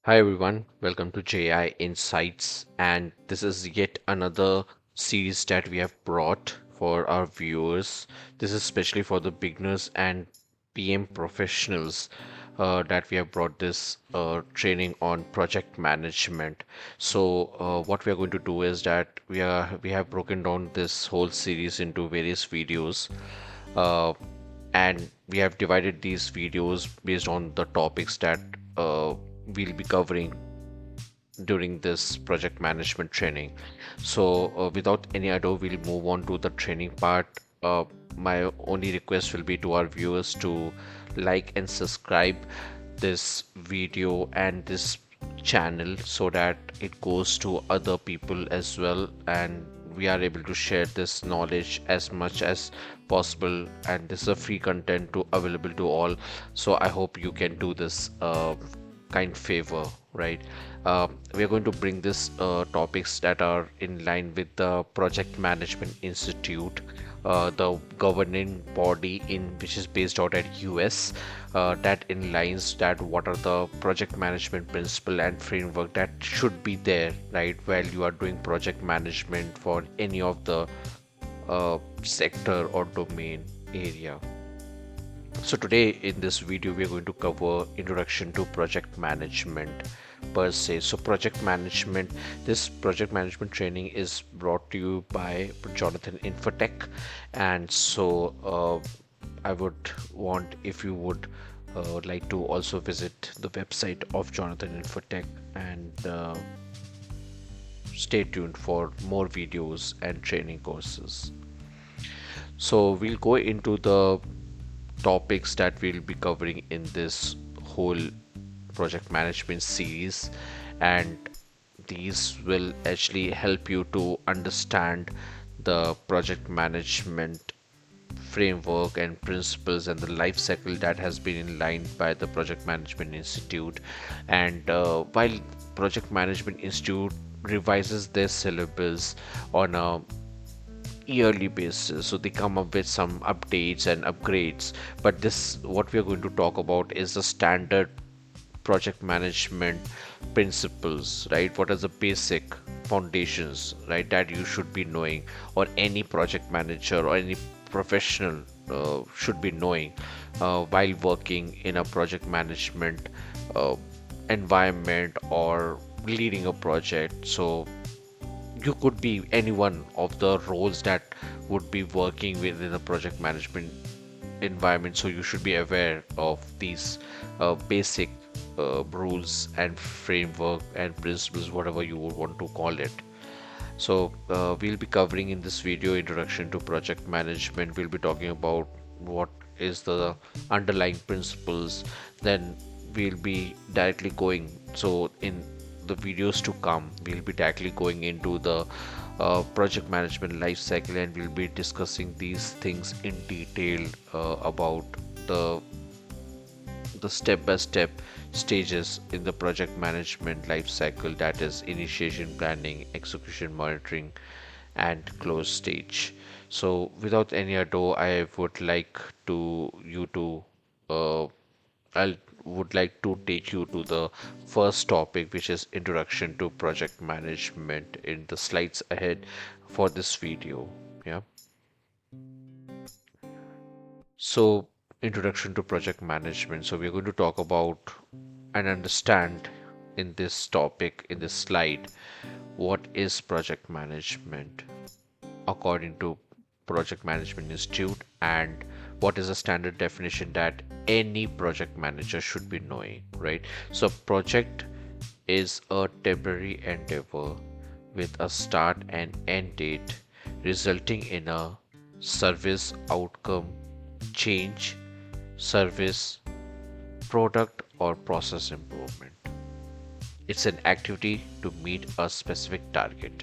Hi everyone, welcome to JI Insights, and this is yet another series that we have brought for our viewers. This is especially for the beginners and PM professionals that we have brought this training on project management. So what we are going to do is that we have broken down this whole series into various videos. Uh, and we have divided these videos based on the topics that we'll be covering during this project management training. So without any ado, we'll move on to the training part. My only request will be to our viewers to like and subscribe this video and this channel so that it goes to other people as well, and we are able to share this knowledge as much as possible, and this is a free content to available to all. So I hope you can do this kind favor, right? We are going to bring this topics that are in line with the Project Management Institute, the governing body in which is based out at US, that in lines that what are the project management principle and framework that should be there, right, while you are doing project management for any of the sector or domain area. So today in this video we are going to cover introduction to project management per se. So project management, this project management training is brought to you by Jonathan Infotech, and I would want if you would like to also visit the website of Jonathan Infotech and stay tuned for more videos and training courses. So we'll go into the topics that we'll be covering in this whole project management series, and these will actually help you to understand the project management framework and principles and the life cycle that has been in line by the Project Management Institute. And while Project Management Institute revises their syllabus on a yearly basis, so they come up with some updates and upgrades, but this what we are going to talk about is the standard project management principles, right? What are the basic foundations, right, that you should be knowing, or any project manager or any professional should be knowing while working in a project management uh, environment or leading a project. So you could be any one of the roles that would be working within a project management environment, so you should be aware of these basic rules and framework and principles, whatever you would want to call it. So we'll be covering in this video introduction to project management. We'll be talking about what is the underlying principles. Then we'll be directly going. So in the videos to come, we'll be directly going into the project management life cycle, and we'll be discussing these things in detail about the the step-by-step stages in the project management life cycle, that is initiation, planning, execution, monitoring, and close stage. So without any ado, I would like to you to I would like to take you to the first topic, which is introduction to project management, in the slides ahead for this video. Yeah. So, introduction to project management. So, we're going to talk about and understand in this topic, in this slide, what is project management according to Project Management Institute, and what is a standard definition that any project manager should be knowing, right? So, project is a temporary endeavor with a start and end date, resulting in a service outcome, change, service, product, or process improvement. It's an activity to meet a specific target.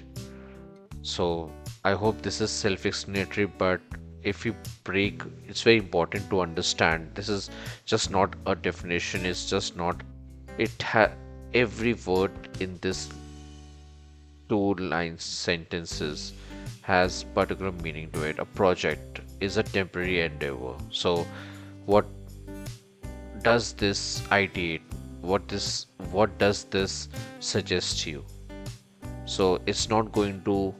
So, I hope this is self explanatory, but if you break, it's very important to understand this is just not a definition, it's just not, it ha every word in this two lines sentences has particular meaning to it. A project is a temporary endeavor. So what does this ideate, what does this suggest to you? So it's not going to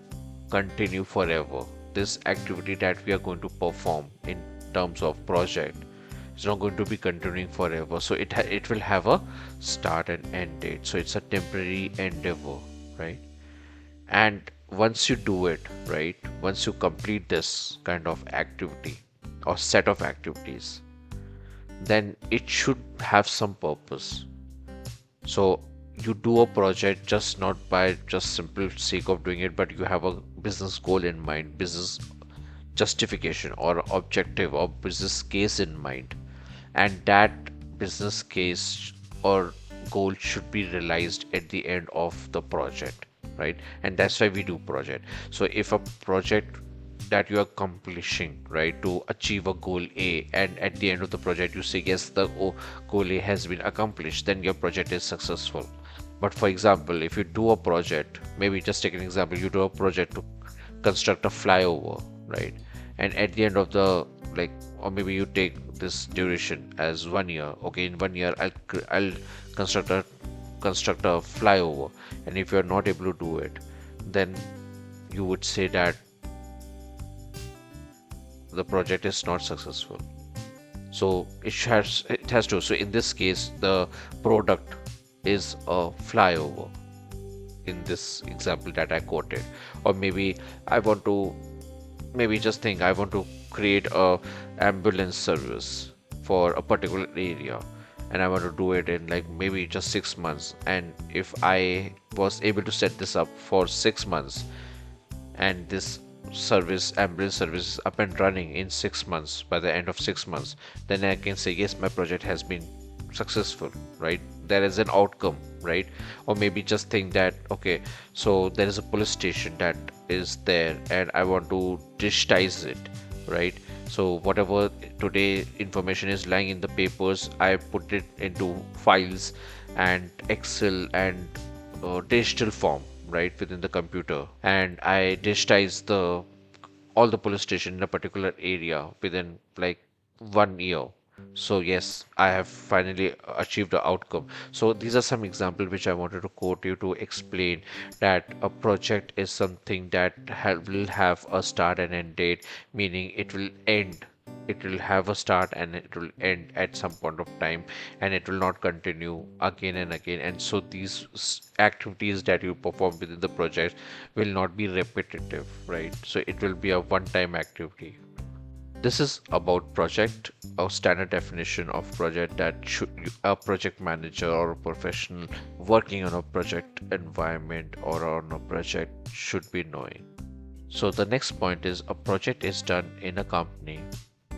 continue forever. This activity that we are going to perform in terms of project is not going to be continuing forever. So it will have a start and end date. So it's a temporary endeavor, right? And once you do it, right, once you complete this kind of activity or set of activities, then it should have some purpose. So you do a project just not by just simple sake of doing it, but you have a business goal in mind, business justification or objective or business case in mind, and that business case or goal should be realized at the end of the project, right? And that's why we do project. So if a project that you are accomplishing, right, to achieve a goal A, and at the end of the project you say yes, the goal A has been accomplished, then your project is successful. But for example, if you do a project, maybe just take an example, you do a project to construct a flyover, right? And at the end of the, like, or maybe you take this duration as 1 year. Okay, in 1 year I'll construct a flyover, and if you're not able to do it, then you would say that the project is not successful. So it has to. So in this case, the product is a flyover in this example that I quoted. Or maybe I want to maybe just think I want to create a ambulance service for a particular area, and I want to do it in like maybe just 6 months. And if I was able to set this up for 6 months, and this ambulance service is up and running in 6 months, by the end of 6 months, then I can say yes, my project has been successful, right? There is an outcome, right? Or maybe just think that okay, so there is a police station that is there and I want to digitize it, right? So whatever today information is lying in the papers, I put it into files and Excel and digital form, right, within the computer, and I digitize the all the police station in a particular area within like 1 year. So yes, I have finally achieved the outcome. So these are some examples which I wanted to quote you to explain that a project is something that will have a start and end date, meaning it will have a start and it will end at some point of time, and it will not continue again and again. And so these activities that you perform within the project will not be repetitive, right? So it will be a one time activity. This is about project, a standard definition of project that should a project manager or a professional working on a project environment or on a project should be knowing. So the next point is a project is done in a company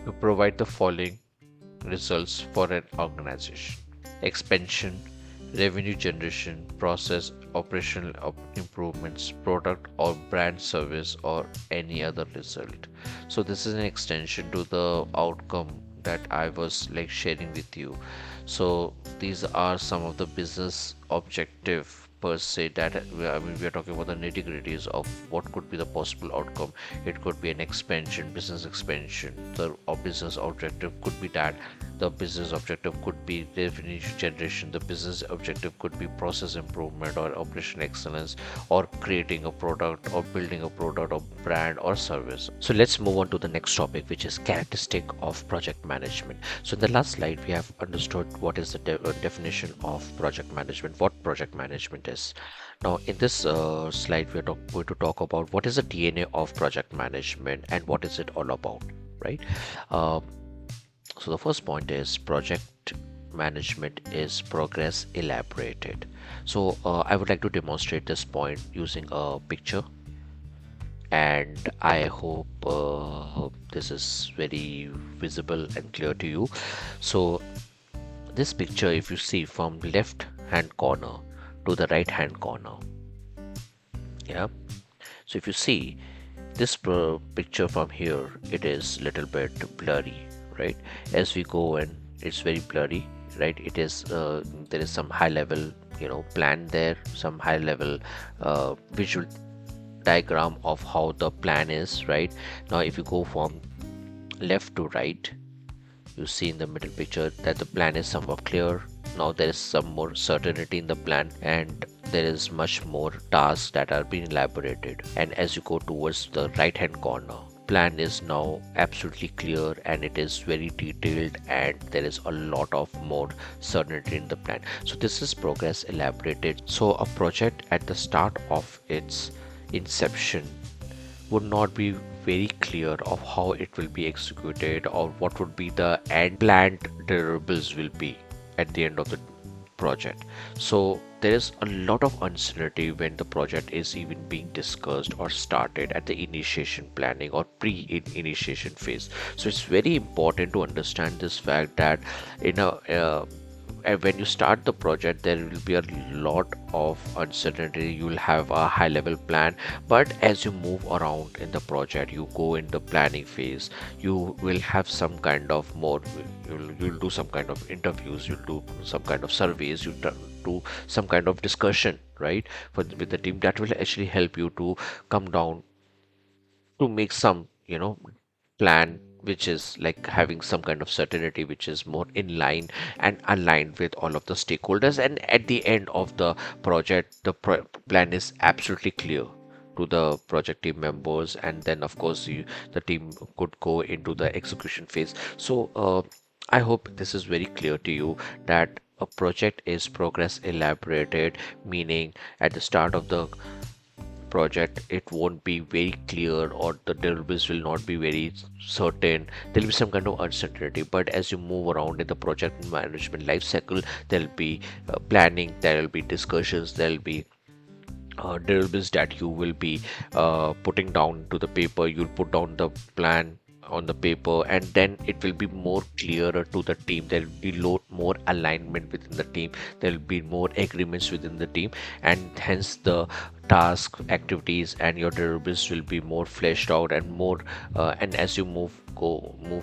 to provide the following results for an organization: expansion, revenue generation, process, operational improvements, product or brand service, or any other result. So this is an extension to the outcome that I was like sharing with you. So these are some of the business objective per se that I mean we are talking about the nitty gritties of what could be the possible outcome. It could be an expansion, business expansion. The business objective could be that. The business objective could be revenue generation. The business objective could be process improvement or operational excellence, or creating a product or building a product or brand or service. So let's move on to the next topic, which is characteristic of project management. So in the last slide, we have understood what is the definition of project management, what project management is. Now, in this slide, we are going to talk about what is the DNA of project management and what is it all about, right? Uh, so the first point is project management is progress elaborated. So I would like to demonstrate this point using a picture, and I hope this is very visible and clear to you. So this picture, if you see from left hand corner to the right hand corner, yeah. So if you see this picture from here, it is little bit blurry, right? As we go and it's very blurry, right? It is there is some high level, plan there, some high level visual diagram of how the plan is, right? Now if you go from left to right, you see in the middle picture that the plan is somewhat clear. now there is some more certainty in the plan, and there is much more tasks that are being elaborated. And as you go towards the right hand corner, plan is now absolutely clear and it is very detailed, and there is a lot of more certainty in the plan. So this is progress elaborated. So a project at the start of its inception would not be very clear of how it will be executed or what would be the end planned deliverables will be at the end of the project. So there is a lot of uncertainty when the project is even being discussed or started at the initiation planning or pre-initiation phase. So it's very important to understand this fact that in a when you start the project there will be a lot of uncertainty. You will have a high level plan, but as you move around in the project, you go in the planning phase, you will have some kind of more, you'll do some kind of interviews, you'll do some kind of surveys, do some kind of discussion, right, with the team. That will actually help you to come down to make some, plan which is like having some kind of certainty which is more in line and aligned with all of the stakeholders, and at the end of the project the plan is absolutely clear to the project team members, and then of course the team could go into the execution phase. So I hope this is very clear to you that a project is progress elaborated, meaning at the start of the project it won't be very clear or the deliverables will not be very certain. There'll be some kind of uncertainty, but as you move around in the project management life cycle, there'll be planning, there'll be discussions, there'll be deliverables that you will be putting down to the paper. You'll put down the plan on the paper, and then it will be more clearer to the team. There will be lot more alignment within the team, there will be more agreements within the team, and hence the task activities and your deliverables will be more fleshed out and more and as you move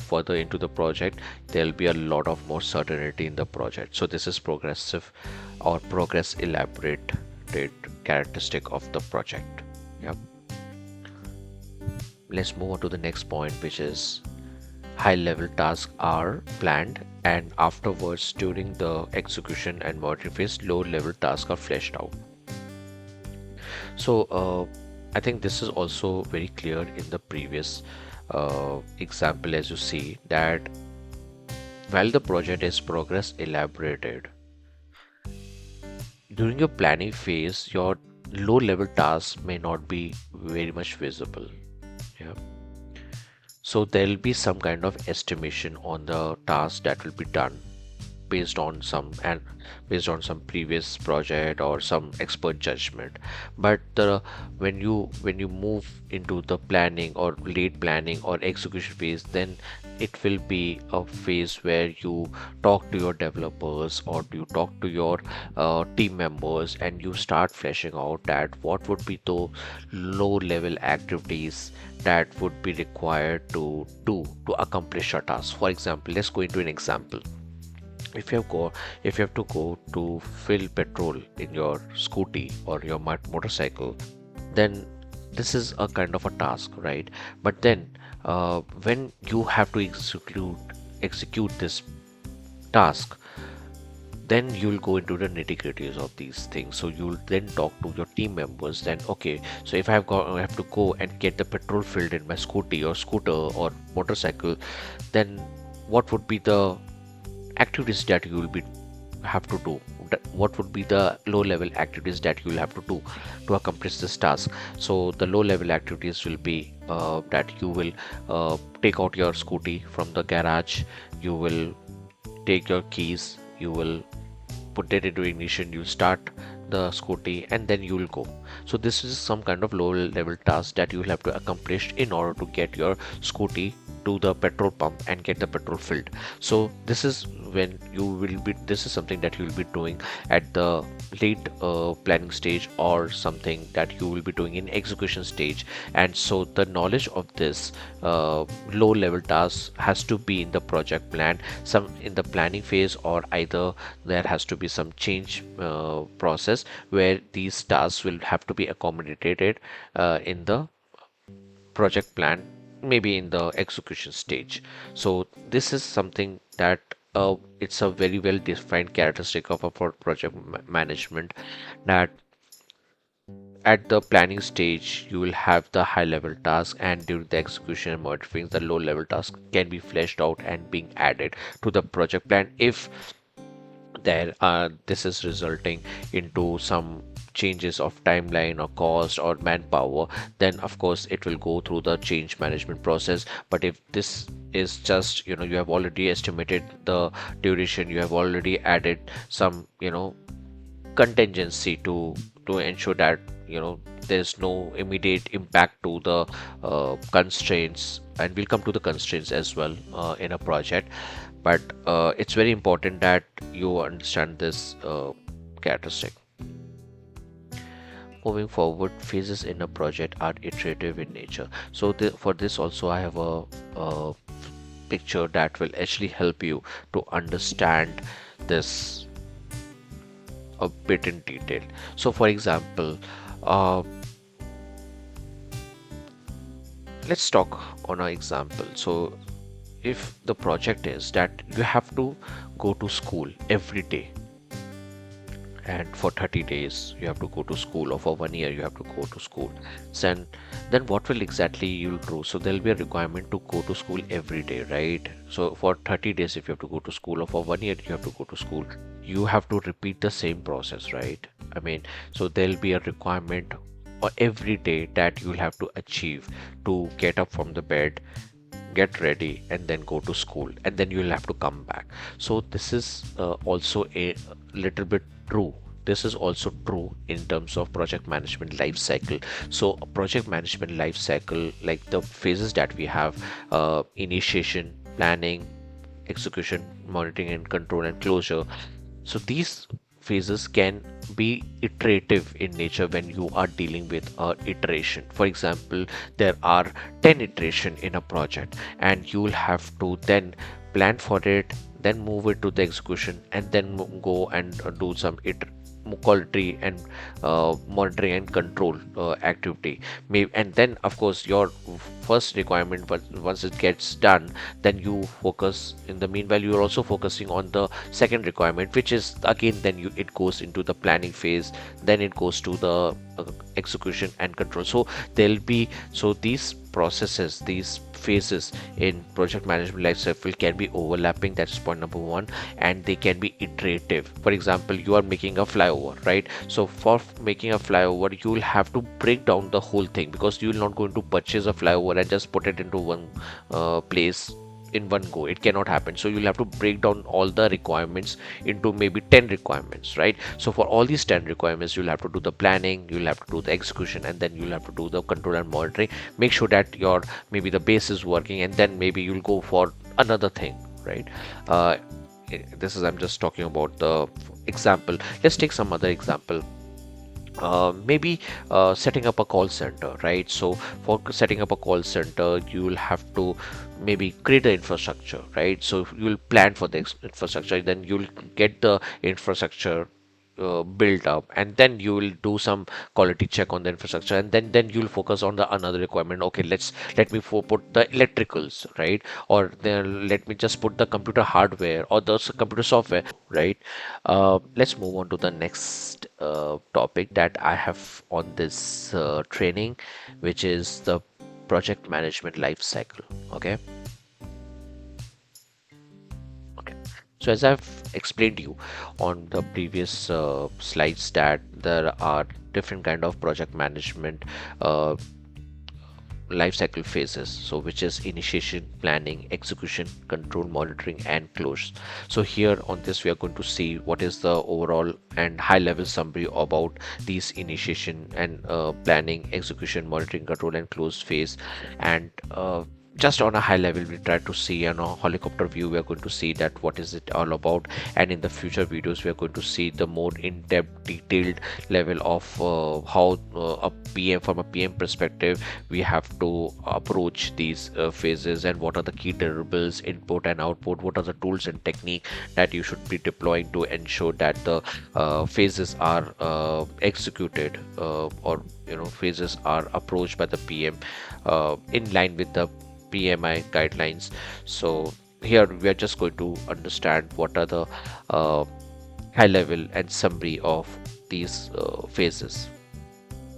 further into the project, there will be a lot of more certainty in the project. So this is progressive or progress elaborated characteristic of the project. Yeah. Let's move on to the next point, which is high level tasks are planned, and afterwards during the execution and monitoring phase low level tasks are fleshed out. So I think this is also very clear in the previous example. As you see that while the project is progress elaborated, during your planning phase your low level tasks may not be very much visible. Yeah. So there'll be some kind of estimation on the task that will be done based on some and based on some previous project or some expert judgment. But when you move into the planning or late planning or execution phase, then it will be a phase where you talk to your developers or you talk to your team members, and you start fleshing out that what would be the low level activities that would be required to do to accomplish a task. For example, let's go into an example. If you have to go to fill petrol in your scooty or your motorcycle, then this is a kind of a task, right? But then when you have to execute this task, then you'll go into the nitty gritties of these things. So you'll then talk to your team members. Then okay, so if I have to go and get the petrol filled in my scooty or scooter or motorcycle, then what would be the activities that you will be have to do? What would be the low level activities that you will have to do to accomplish this task? So the low level activities will be that you will take out your scooty from the garage, you will take your keys, you will put it into ignition, you'll start the scooty, and then you will go. So this is some kind of low level task that you will have to accomplish in order to get your scooty to the petrol pump and get the petrol filled. So this is when you will be, this is something that you will be doing at the late planning stage, or something that you will be doing in execution stage. And so the knowledge of this low level tasks has to be in the project plan, some in the planning phase, or either there has to be some change process where these tasks will have to be accommodated in the project plan, maybe in the execution stage. So this is something that it's a very well defined characteristic of a project management, that at the planning stage you will have the high level task, and during the execution and monitoring the low level task can be fleshed out and being added to the project plan. If there this is resulting into some changes of timeline or cost or manpower, then of course it will go through the change management process. But if this is just, you have already estimated the duration, you have already added some, contingency to ensure that, there's no immediate impact to the constraints, and we'll come to the constraints as well in a project. But it's very important that you understand this characteristic. Moving forward, phases in a project are iterative in nature. So for this also I have a picture that will actually help you to understand this a bit in detail. So for example, uh, let's talk on an example. So if the project is that you have to go to school every day, and for 30 days you have to go to school, or for 1 year you have to go to school, then what will exactly you'll do? So there'll be a requirement to go to school every day, right? So for 30 days if you have to go to school, or for 1 year you have to go to school, you have to repeat the same process, right? I mean, so there'll be a requirement every day that you'll have to achieve to get up from the bed, get ready, and then go to school, and then you'll have to come back. So this is also a little bit true. This is also true in terms of project management life cycle. So a project management life cycle, like the phases that we have, initiation, planning, execution, monitoring and control, and closure. So these phases can be iterative in nature when you are dealing with a iteration. For example, there are 10 iteration in a project, and you will have to then plan for it, then move it to the execution, and then go and do some quality and monitoring and control activity. Maybe, and then of course your first requirement, but once it gets done, then you focus, in the meanwhile you are also focusing on the second requirement, which is again then it goes into the planning phase, then it goes to the execution and control. So there'll be, so these processes, these phases in project management life cycle can be overlapping. That's point number one. And they can be iterative. For example, you are making a flyover, right? So for making a flyover, you will have to break down the whole thing, because you will not going to purchase a flyover and just put it into one place in one go. It cannot happen. So you'll have to break down all the requirements into maybe 10 requirements, right? So for all these 10 requirements, you'll have to do the planning, you'll have to do the execution, and then you'll have to do the control and monitoring. Make sure that your maybe the base is working, and then maybe you'll go for another thing, right? This is, I'm just talking about the example. Let's take some other example. Maybe setting up a call center, right? So for setting up a call center, you will have to maybe create the infrastructure, right? So you'll plan for the infrastructure, then you'll get the infrastructure built up, and then you will do some quality check on the infrastructure, and then you'll focus on the another requirement. Okay, let me put the electricals, right? Or then let me just put the computer hardware or the computer software, right? Let's move on to the next topic that I have on this training, which is the project management life cycle. Okay. Okay. So as I've explained you on the previous slides, that there are different kind of project management life cycle phases, so which is initiation, planning, execution, control, monitoring and close. So here on this we are going to see what is the overall and high level summary about these initiation and planning, execution, monitoring, control and close phase. And just on a high level we try to see on a helicopter view, we are going to see that what is it all about. And in the future videos we are going to see the more in-depth detailed level of how a PM, from a PM perspective, we have to approach these phases, and what are the key deliverables, input and output, what are the tools and technique that you should be deploying to ensure that the phases are executed, or phases are approached by the PM in line with the PMI guidelines. So here we are just going to understand what are the uh, high level and summary of these phases.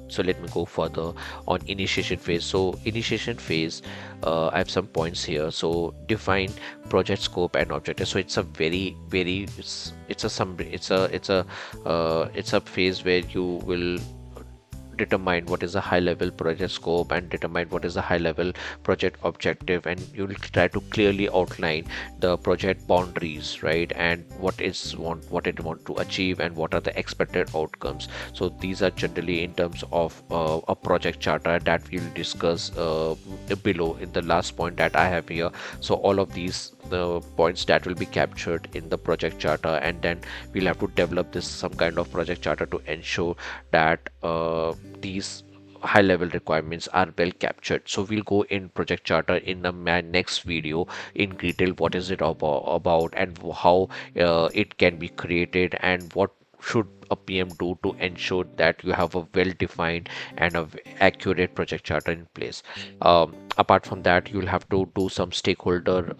So let me go further on initiation phase. So initiation phase, I have some points here. So define project scope and objective. So it's a very it's a summary, it's a phase where you will determine what is a high level project scope and determine what is a high level project objective, and you will try to clearly outline the project boundaries, right, and what it want to achieve and what are the expected outcomes. So these are generally in terms of a project charter that we'll discuss below in the last point that I have here. So all of these the points that will be captured in the project charter, and then we'll have to develop this some kind of project charter to ensure that these high level requirements are well captured. So we'll go in project charter in the next video in detail, what is it about and how it can be created and what should a PM do to ensure that you have a well defined and a accurate project charter in place. Apart from that, you'll have to do some stakeholder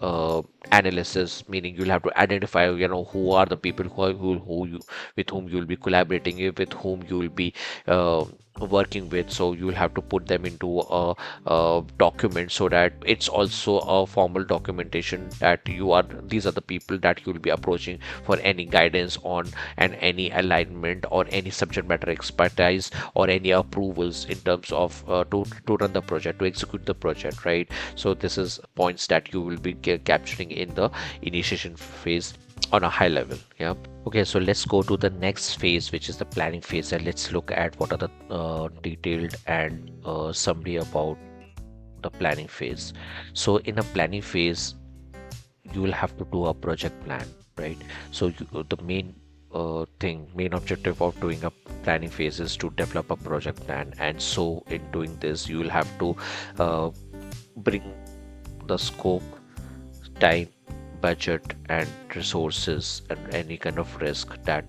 analysis, meaning you'll have to identify, who are the people who you, with whom you will be collaborating with whom you will be uh, working with. So you will have to put them into a document so that it's also a formal documentation that these are the people that you will be approaching for any guidance on and any alignment or any subject matter expertise or any approvals in terms of to run the project, to execute the project, right? So this is points that you will be capturing in the initiation phase on a high level. Yeah. Okay, so let's go to the next phase, which is the planning phase, and let's look at what are the detailed and summary about the planning phase. So in a planning phase, you will have to do a project plan, right? So the main objective of doing a planning phase is to develop a project plan, and so in doing this, you will have to uh, bring the scope, time, budget, and resources, and any kind of risk that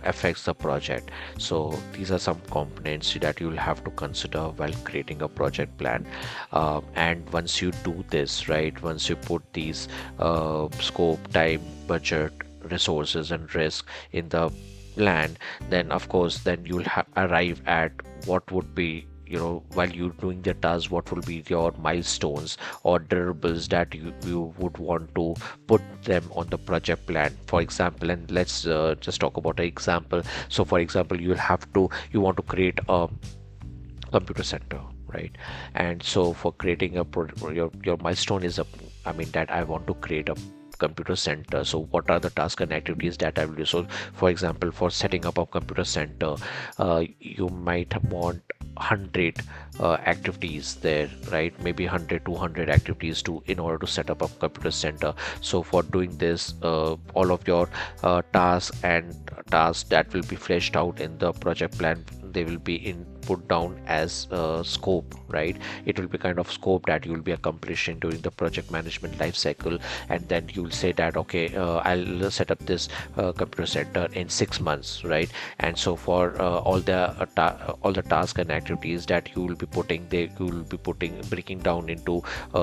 affects the project. So these are some components that you will have to consider while creating a project plan. And once you do this, right, once you put these scope, time, budget, resources, and risk in the plan, then of course then you'll arrive at what would be, while you're doing the task, what will be your milestones or deliverables that you would want to put them on the project plan. For example, and let's just talk about an example. So for example, you want to create a computer center, right? And so for creating your milestone is that I want to create a computer center. So what are the tasks and activities that I will do? So for example, for setting up a computer center, you might want 100 activities there, right? Maybe 100 200 activities to in order to set up a computer center. So for doing this, all of your tasks that will be fleshed out in the project plan, they will be in put down as scope, right? It will be kind of scope that you will be accomplishing during the project management life cycle, and then you will say that, okay, I'll set up this computer center in 6 months, right? And so for all the tasks and activities that you will be breaking down into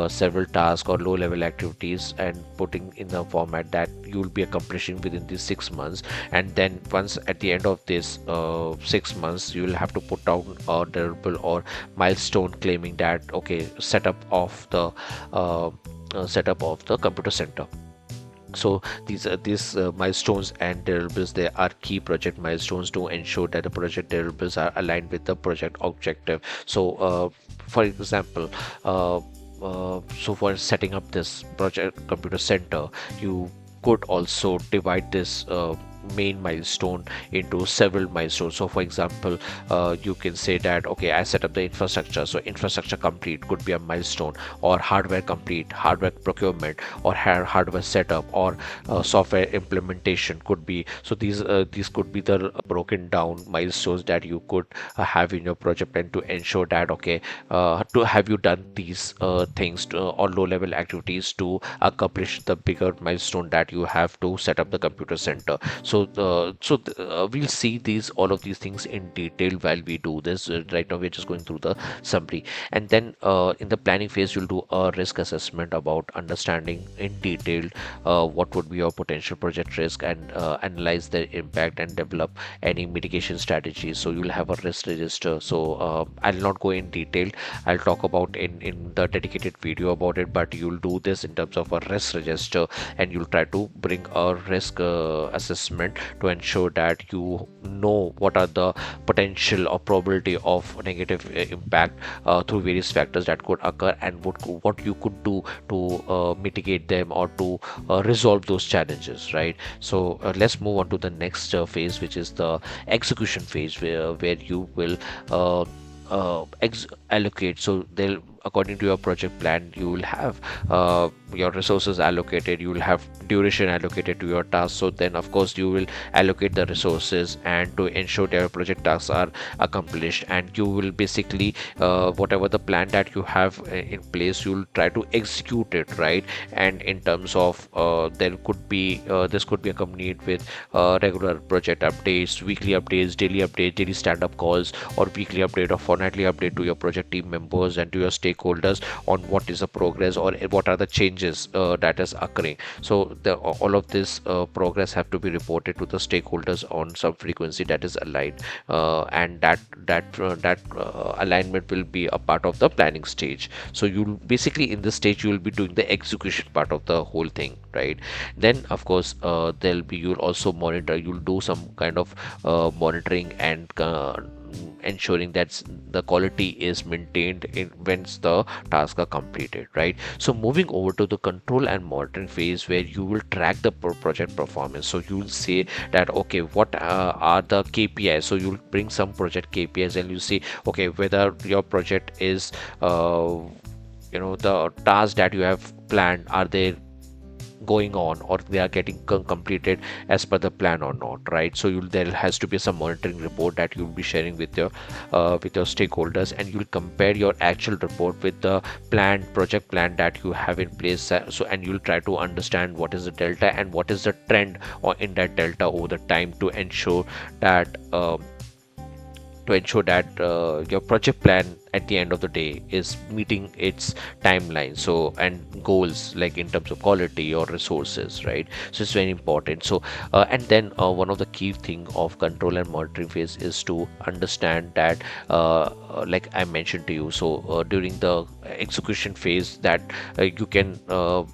several tasks or low level activities and putting in the format that you will be accomplishing within these 6 months. And then once at the end of this 6 months, you will have to put down a deliverable or milestone claiming that, okay, setup of the computer center. So these milestones and deliverables, they are key project milestones to ensure that the project deliverables are aligned with the project objective. So for example, so for setting up this project computer center, you could also divide this main milestone into several milestones. So for example, you can say that, okay, I set up the infrastructure, so infrastructure complete could be a milestone, or hardware complete, hardware procurement, or hardware setup, or software implementation could be. So these could be the broken down milestones that you could have in your project plan to ensure that, okay, to have you done these things or low level activities to accomplish the bigger milestone that you have to set up the computer center. So We'll see these all of these things in detail while we do this. Right now we're just going through the summary, and then in the planning phase you'll do a risk assessment about understanding in detail what would be your potential project risk, and analyze their impact and develop any mitigation strategies. So you'll have a risk register. So I'll not go in detail. I'll talk about in the dedicated video about it, but you'll do this in terms of a risk register, and you'll try to bring a risk assessment to ensure that you know what are the potential or probability of negative impact through various factors that could occur, and what you could do to mitigate them or to resolve those challenges, right? So let's move on to the next phase, which is the execution phase, where you will allocate. So they'll, according to your project plan, you will have your resources allocated, you will have duration allocated to your task. So then of course you will allocate the resources and to ensure that your project tasks are accomplished, and you will basically whatever the plan that you have in place, you'll try to execute it, right? And in terms of there could be this could be accompanied with regular project updates, weekly updates, daily stand-up calls, or weekly update or fortnightly update to your project team members and to your stakeholders on what is the progress or what are the changes that is occurring. So all of this progress have to be reported to the stakeholders on some frequency that is aligned, and that alignment will be a part of the planning stage. So you'll basically, in this stage, you will be doing the execution part of the whole thing, right? Then of course there'll be, you'll also monitor, you'll do some kind of monitoring and ensuring that the quality is maintained in once the tasks are completed, right? So moving over to the control and monitoring phase, where you will track the project performance. So you will say that, okay, what are the KPIs? So you'll bring some project KPIs and you see, okay, whether your project is the tasks that you have planned, are they going on, or they are getting completed as per the plan or not, right? So there has to be some monitoring report that you'll be sharing with your stakeholders, and you'll compare your actual report with the project plan that you have in place. So and you'll try to understand what is the delta and what is the trend or in that delta over the time, to ensure that your project plan at the end of the day is meeting its timeline, so, and goals, like in terms of quality or resources, right? So it's very important. So and then one of the key thing of control and monitoring phase is to understand that like I mentioned to you, so during the execution phase, that you can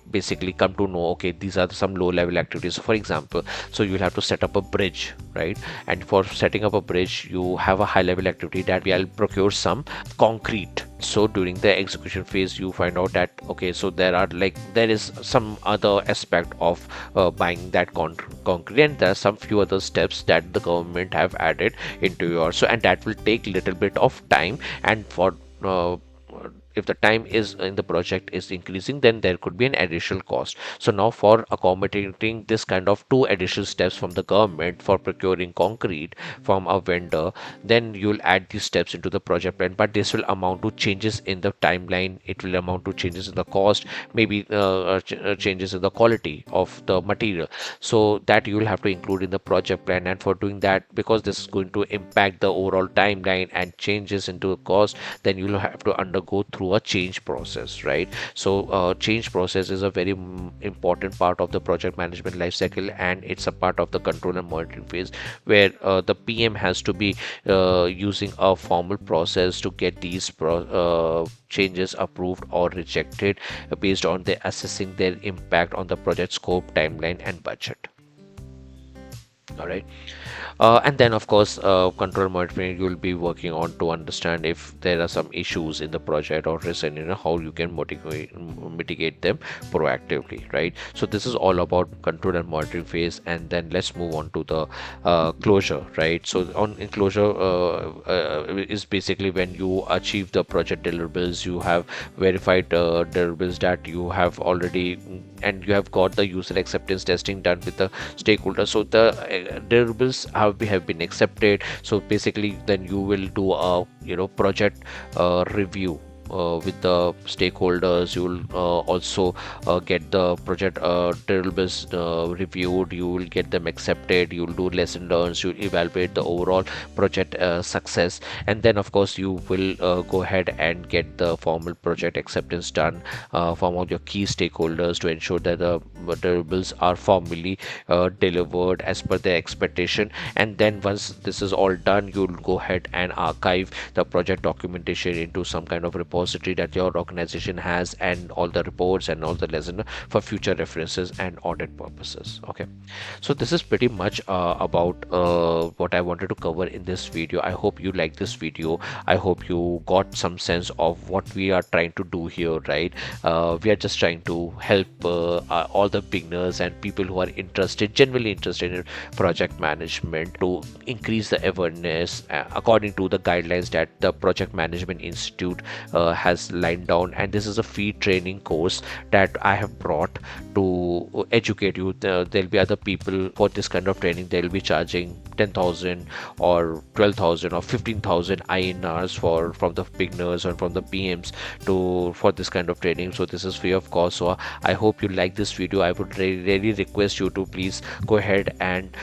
basically come to know, okay, these are some low level activities. For example, so you'll have to set up a bridge, right? And for setting up a bridge, you have a high level activity that we'll procure some concrete. So during the execution phase, you find out that, okay, so there is some other aspect of buying that concrete, and there are some few other steps that the government have added into your, so, and that will take little bit of time. And for if the time is in the project is increasing, then there could be an additional cost. So now, for accommodating this kind of two additional steps from the government for procuring concrete from a vendor, then you'll add these steps into the project plan, but this will amount to changes in the timeline, it will amount to changes in the cost, maybe changes in the quality of the material. So that you will have to include in the project plan. And for doing that, because this is going to impact the overall timeline and changes into the cost, then you'll have to undergo through a change process, right? So change process is a very important part of the project management life cycle, and it's a part of the control and monitoring phase, where the PM has to be using a formal process to get these changes approved or rejected based on their assessing their impact on the project scope, timeline, and budget. All right. And then of course control monitoring, you will be working on to understand if there are some issues in the project or risk, and how you can mitigate them proactively, right? So this is all about control and monitoring phase. And then let's move on to the closure, right? So in closure is basically when you achieve the project deliverables, you have verified deliverables that you have already, and you have got the user acceptance testing done with the stakeholders. So the deliverables have been accepted. So basically then you will do a project review with the stakeholders. You'll also get the project deliverables reviewed. You will get them accepted. You'll do lesson learns. You'll evaluate the overall project success, and then of course you will go ahead and get the formal project acceptance done from all your key stakeholders to ensure that the deliverables are formally delivered as per their expectation. And then once this is all done, you'll go ahead and archive the project documentation into some kind of repository that your organization has, and all the reports and all the lesson for future references and audit purposes. Okay, so this is pretty much about what I wanted to cover in this video. I hope you like this video. I hope you got some sense of what we are trying to do here, right? We are just trying to help all the beginners and people who are interested, genuinely interested in project management, to increase the awareness according to the guidelines that the Project Management Institute has lined down. And this is a free training course that I have brought to educate you. There'll be other people for this kind of training. They'll be charging 10,000 or 12,000 or 15,000 INRs for from the beginners or from the PMs to for this kind of training. So this is free of cost. So I hope you like this video. I would really request you to please go ahead and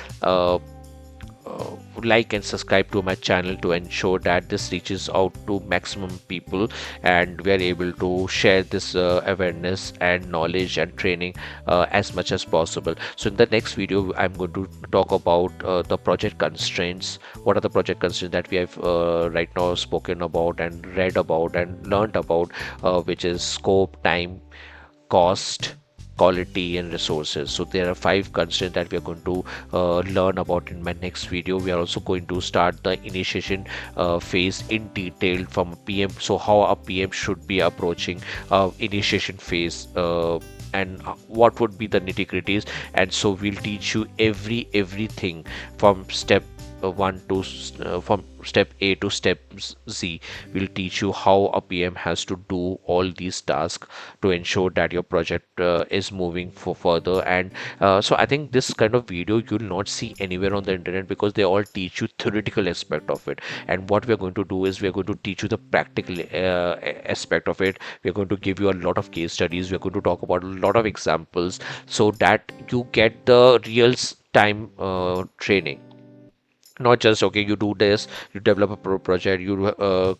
like and subscribe to my channel to ensure that this reaches out to maximum people and we are able to share this awareness and knowledge and training as much as possible. So in the next video I'm going to talk about the project constraints. What are the project constraints that we have right now spoken about and read about and learned about, which is scope, time, cost, quality and resources. So there are 5 constraints that we are going to learn about in my next video. We are also going to start the initiation phase in detail from a PM. So how a PM should be approaching initiation phase, and what would be the nitty-gritties. And so we'll teach you everything from step one to from step A to step Z. Will teach you how a PM has to do all these tasks to ensure that your project is moving for further. And so I think this kind of video you'll not see anywhere on the internet, because they all teach you theoretical aspect of it. And what we are going to do is we are going to teach you the practical aspect of it. We are going to give you a lot of case studies. We are going to talk about a lot of examples so that you get the real time training. Not just okay, you do this, you develop a project, you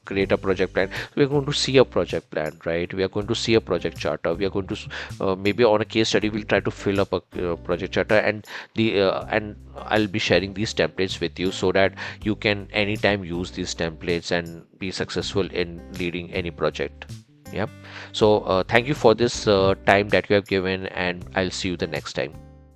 create a project plan. We are going to see a project plan, right? We are going to see a project charter. We are going to maybe on a case study we'll try to fill up a project charter, and the and I'll be sharing these templates with you so that you can anytime use these templates and be successful in leading any project. Yeah, so thank you for this time that you have given, and I'll see you the next time.